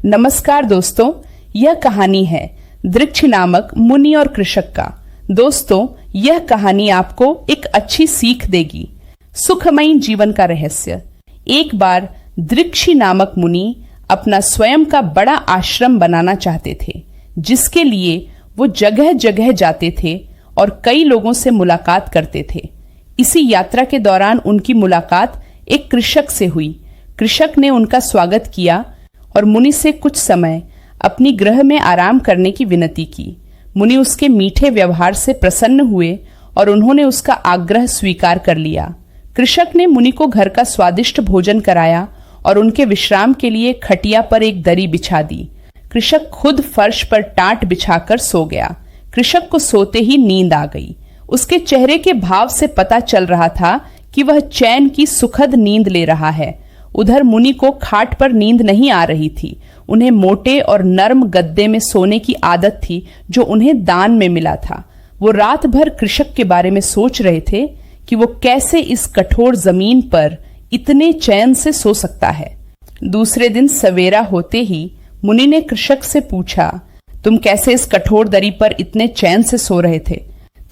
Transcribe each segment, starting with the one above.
नमस्कार दोस्तों, यह कहानी है दृक्ष नामक मुनि और कृषक का। दोस्तों, यह कहानी आपको एक अच्छी सीख देगी। सुखमयी जीवन का रहस्य। एक बार दृक्षि नामक मुनि अपना स्वयं का बड़ा आश्रम बनाना चाहते थे, जिसके लिए वो जगह जगह जाते थे और कई लोगों से मुलाकात करते थे। इसी यात्रा के दौरान उनकी मुलाकात एक कृषक से हुई। कृषक ने उनका स्वागत किया और मुनि से कुछ समय अपनी गृह में आराम करने की विनती की। मुनि उसके मीठे व्यवहार से प्रसन्न हुए और उन्होंने उसका आग्रह स्वीकार कर लिया। कृषक ने मुनि को घर का स्वादिष्ट भोजन कराया और उनके विश्राम के लिए खटिया पर एक दरी बिछा दी। कृषक खुद फर्श पर टाट बिछाकर सो गया। कृषक को सोते ही नींद आ गई। उसके चेहरे के भाव से पता चल रहा था कि वह चैन की सुखद नींद ले रहा है। उधर मुनि को खाट पर नींद नहीं आ रही थी। उन्हें मोटे और नर्म गद्दे में सोने की आदत थी, जो उन्हें दान में मिला था। वो रात भर कृषक के बारे में सोच रहे थे कि वो कैसे इस कठोर जमीन पर इतने चैन से सो सकता है। दूसरे दिन सवेरा होते ही मुनि ने कृषक से पूछा, तुम कैसे इस कठोर दरी पर इतने चैन से सो रहे थे?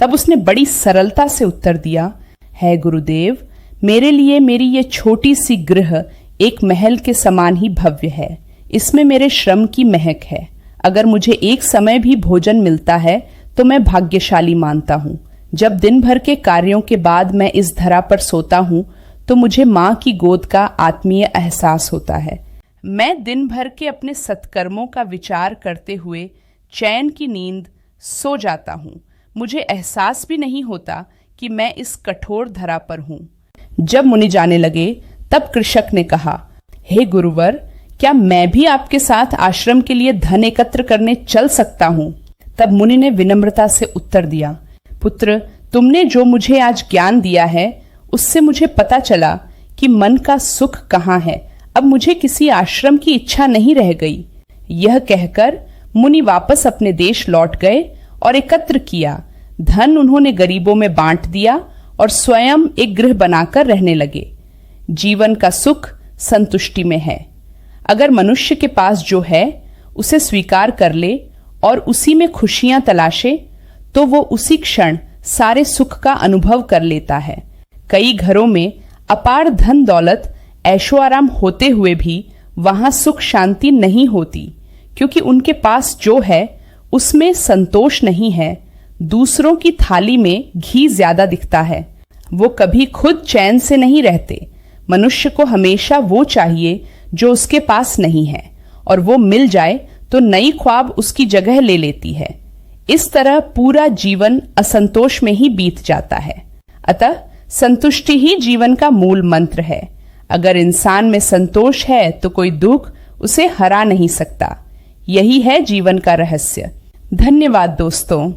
तब उसने बड़ी सरलता से उत्तर दिया, है गुरुदेव, मेरे लिए मेरी ये छोटी सी गृह एक महल के समान ही भव्य है। इसमें मेरे श्रम की महक है। अगर मुझे एक समय भी भोजन मिलता है तो मैं भाग्यशाली मानता हूँ। जब दिन भर के कार्यों के बाद मैं इस धरा पर सोता हूँ तो मुझे माँ की गोद का आत्मीय एहसास होता है। मैं दिन भर के अपने सत्कर्मों का विचार करते हुए चैन की नींद सो जाता हूँ। मुझे एहसास भी नहीं होता कि मैं इस कठोर धरा पर हूँ। जब मुनि जाने लगे तब कृषक ने कहा, हे गुरुवर, क्या मैं भी आपके साथ आश्रम के लिए धन एकत्र करने चल सकता हूँ? तब मुनि ने विनम्रता से उत्तर दिया, पुत्र, तुमने जो मुझे आज ज्ञान दिया है उससे मुझे पता चला कि मन का सुख कहाँ है। अब मुझे किसी आश्रम की इच्छा नहीं रह गई। यह कहकर मुनि वापस अपने देश लौट गए और एकत्र किया धन उन्होंने गरीबों में बांट दिया और स्वयं एक गृह बनाकर रहने लगे। जीवन का सुख संतुष्टि में है। अगर मनुष्य के पास जो है उसे स्वीकार कर ले और उसी में खुशियां तलाशे तो वो उसी क्षण सारे सुख का अनुभव कर लेता है। कई घरों में अपार धन दौलत ऐशो आराम होते हुए भी वहां सुख शांति नहीं होती, क्योंकि उनके पास जो है उसमें संतोष नहीं है। दूसरों की थाली में घी ज्यादा दिखता है। वो कभी खुद चैन से नहीं रहते। मनुष्य को हमेशा वो चाहिए जो उसके पास नहीं है, और वो मिल जाए तो नई ख्वाब उसकी जगह ले लेती है। इस तरह पूरा जीवन असंतोष में ही बीत जाता है। अतः संतुष्टि ही जीवन का मूल मंत्र है। अगर इंसान में संतोष है तो कोई दुख उसे हरा नहीं सकता। यही है जीवन का रहस्य। धन्यवाद दोस्तों।